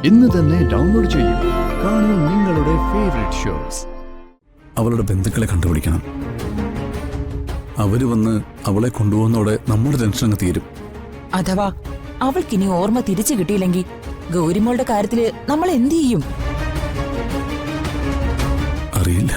ഇന്ന് തന്നെ ഡൗൺലോഡ് ചെയ്യൂ. കാണൂ നിങ്ങളുടെ ഫേവറേറ്റ് ഷോസ്. അവളുടെ ബന്ധുക്കളെ കണ്ടുപിടിക്കണം. അവര് വന്ന് അവളെ കൊണ്ടുപോകുന്നതോടെ നമ്മുടെ ടെൻഷൻ അങ്ങ് തീരും. അഥവാ അവൾക്കിനി ഓർമ്മ തിരിച്ചു കിട്ടിയില്ലെങ്കിൽ ഗൗരിമോളുടെ കാര്യത്തില് നമ്മൾ എന്ത് ചെയ്യും? അറിയില്ല.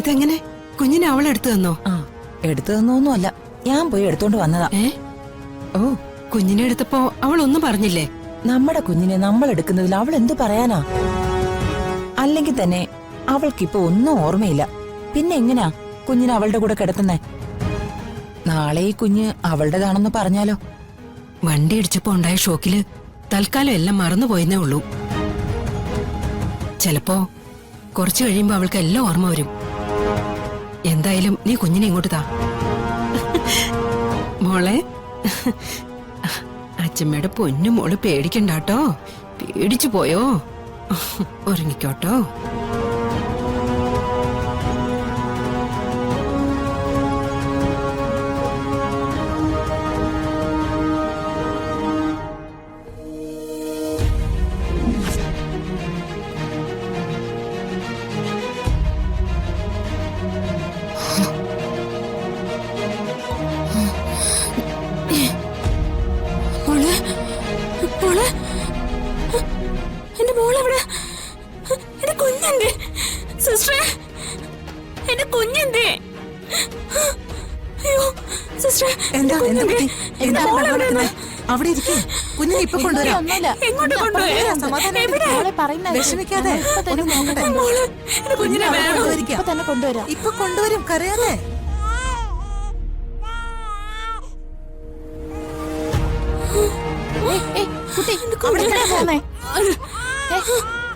ഇതെങ്ങനെ? കുഞ്ഞിനെ അവൾ എടുത്തു തന്നോ? ആ, എടുത്തു തന്നൊന്നുമല്ല, ഞാൻ പോയി എടുത്തോണ്ട് വന്നതാ. ഓ, കുഞ്ഞിനെ എടുത്തപ്പോ അവൾ ഒന്നും പറഞ്ഞില്ലേ? നമ്മുടെ കുഞ്ഞിനെ നമ്മൾ എടുക്കുന്നതിൽ അവൾ എന്തു പറയാനാ? അല്ലെങ്കിൽ തന്നെ അവൾക്കിപ്പോ ഒന്നും ഓർമ്മയില്ല. പിന്നെ എങ്ങനാ കുഞ്ഞിനെ അവളുടെ കൂടെ കിടത്തുന്നേ? നാളെ ഈ കുഞ്ഞ് അവളുടേതാണെന്ന് പറഞ്ഞാലോ? വണ്ടി ഇടിച്ചപ്പോ ഉണ്ടായ ഷോക്കില് തൽക്കാലം എല്ലാം മറന്നുപോയെന്നേ ഉള്ളൂ. ചിലപ്പോ കുറച്ചു കഴിയുമ്പോ അവൾക്ക് എല്ലാം ഓർമ്മ വരും. എന്തായാലും നീ കുഞ്ഞിനെ ഇങ്ങോട്ട് താ. മോളെ, അച്ഛമ്മയുടെ പൊന്നു മോള് പേടിക്കണ്ടാട്ടോ. പേടിച്ചു പോയോ? ഉറങ്ങിക്കോട്ടോ. എന്റെ മോളെവിടെ? എന്റെ കുഞ്ഞെന്തേ? സിസ്റ്ററെ, എന്റെ കുഞ്ഞെന്തേ? അയ്യോ സിസ്റ്ററെ, അവിടെ ഇരിക്കേ. കുഞ്ഞിനെ ഇപ്പൊ കൊണ്ടുവരാം. എങ്ങോട്ട് കൊണ്ടുവരാം? വിഷമിക്കാതെ കുഞ്ഞിനെ തന്നെ കൊണ്ടുവരാം. ഇപ്പൊ കൊണ്ടുവരും, കരയാതെ.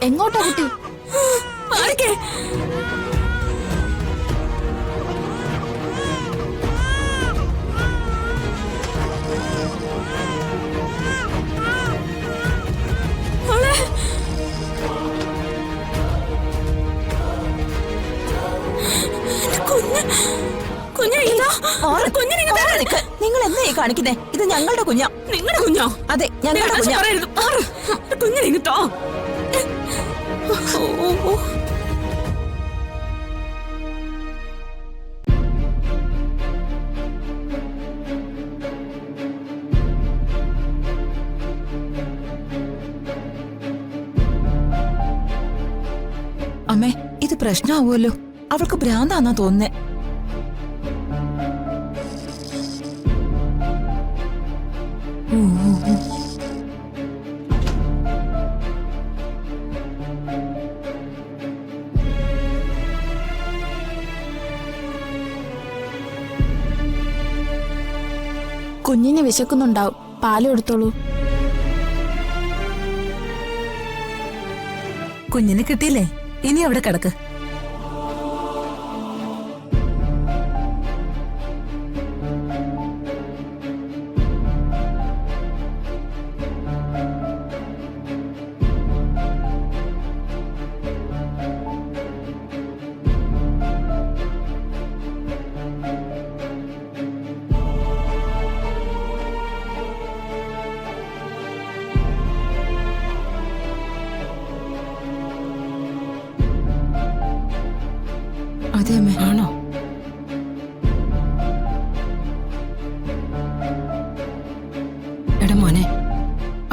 എങ്ങോട്ടാ കുട്ടി? നിങ്ങൾ എന്താ കാണിക്കുന്നേ? ഇത് ഞങ്ങളുടെ കുഞ്ഞാ. നിങ്ങളുടെ കുഞ്ഞോ? അതെ, ഞങ്ങളുടെ കുഞ്ഞാ. കുഞ്ഞിനെ കിട്ടോ? അമ്മേ, ഇത് പ്രശ്നമാവുമല്ലോ. അവൾക്ക് ഭ്രാന്താന്നാ തോന്നുന്നേ. കുഞ്ഞിന് വിശക്കുന്നുണ്ടാവും, പാല് കൊടുത്തോളൂ. കുഞ്ഞിനെ കിട്ടിയില്ലേ? ഇനി അവിടെ കിടക്ക്. അതെ അമ്മേ. ആണോ? എടാ മോനെ,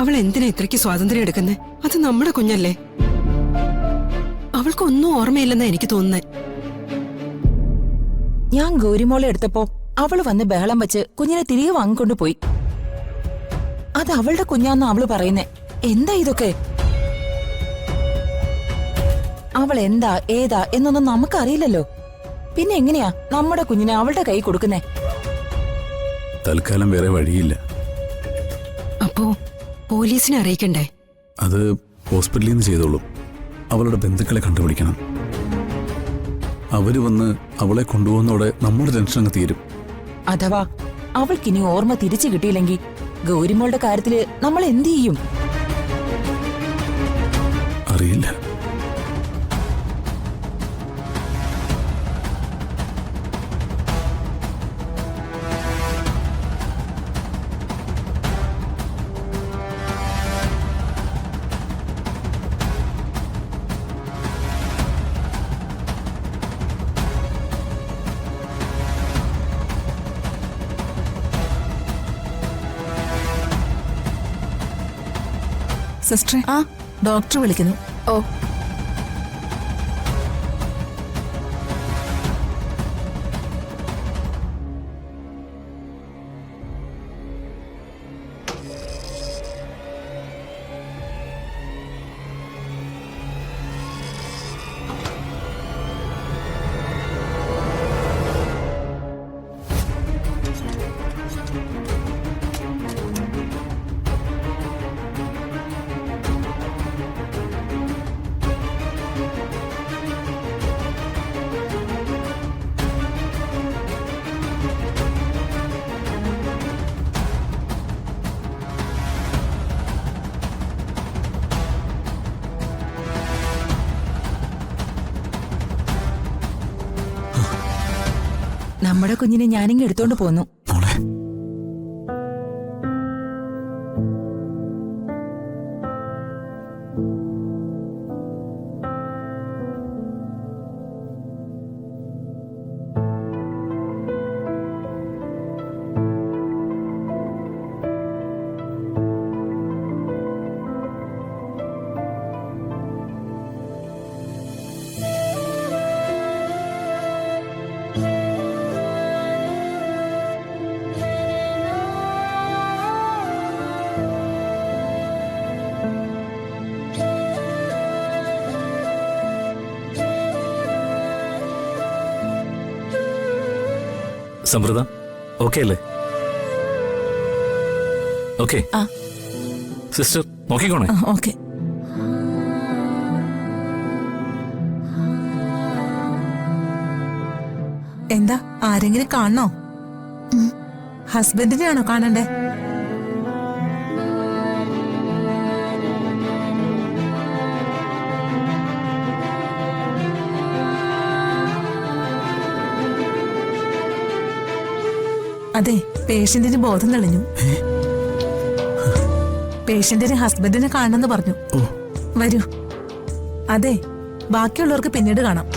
അവൾ എന്തിനാ ഇത്രയ്ക്ക് സ്വാതന്ത്ര്യം എടുക്കുന്നേ? അത് നമ്മുടെ കുഞ്ഞല്ലേ. അവൾക്കൊന്നും ഓർമ്മയില്ലെന്നാ എനിക്ക് തോന്നുന്നേ. ഞാൻ ഗൗരിമോളെ എടുത്തപ്പോ അവള് വന്ന് ബഹളം വെച്ച് കുഞ്ഞിനെ തിരികെ വാങ്ങിക്കൊണ്ട് പോയി. അത് അവളുടെ കുഞ്ഞാന്ന് അവള് പറയുന്നേ. എന്താ ഇതൊക്കെ? അവൾ എന്താ ഏതാ എന്നൊന്നും നമുക്കറിയില്ലല്ലോ. പിന്നെ എങ്ങനെയാ നമ്മുടെ കുഞ്ഞിനെ അവളുടെ കൈ കൊടുക്കുന്നേ? തൽക്കാലം വേറെ വഴിയില്ല. അപ്പോ പോലീസിനെ അറിയിക്കണ്ടേ? അത് ഹോസ്പിറ്റലിൽ നിന്ന് ചെയ്തോളും. അവളുടെ ബന്ധുക്കളെ കണ്ടുപിടിക്കണം. അവര് വന്ന് അവളെ കൊണ്ടുപോകുന്നതോടെ നമ്മുടെ ടെൻഷൻ അങ്ങ് തീരും. അഥവാ അവൾക്കിനി ഓർമ്മ തിരിച്ചു കിട്ടിയില്ലെങ്കിൽ ഗൗരിമോളുടെ കാര്യത്തില് നമ്മൾ എന്ത് ചെയ്യും? അറിയില്ല. സിസ്റ്ററെ, ഡോക്ടർ വിളിക്കുന്നു. ഓ, നമ്മുടെ കുഞ്ഞിനെ ഞാനിങ്ങ് എടുത്തോണ്ട് പോന്നു. മോളെ, സമൃദ്ധ ഓക്കെ അല്ലേ? ഓക്കെ സിസ്റ്റർ നോക്കിക്കോണേ. ഓക്കെ. എന്താ, ആരെങ്കിലും കാണണോ? ഹസ്ബൻഡിനെയാണോ കാണണ്ടേ? അതെ, പേഷ്യന്റിന് ബോധം തെളിഞ്ഞു. പേഷ്യന്റിന് ഹസ്ബൻഡിനെ കാണണമെന്ന് പറഞ്ഞു. വരൂ. അതെ, ബാക്കിയുള്ളവർക്ക് പിന്നീട് കാണാം.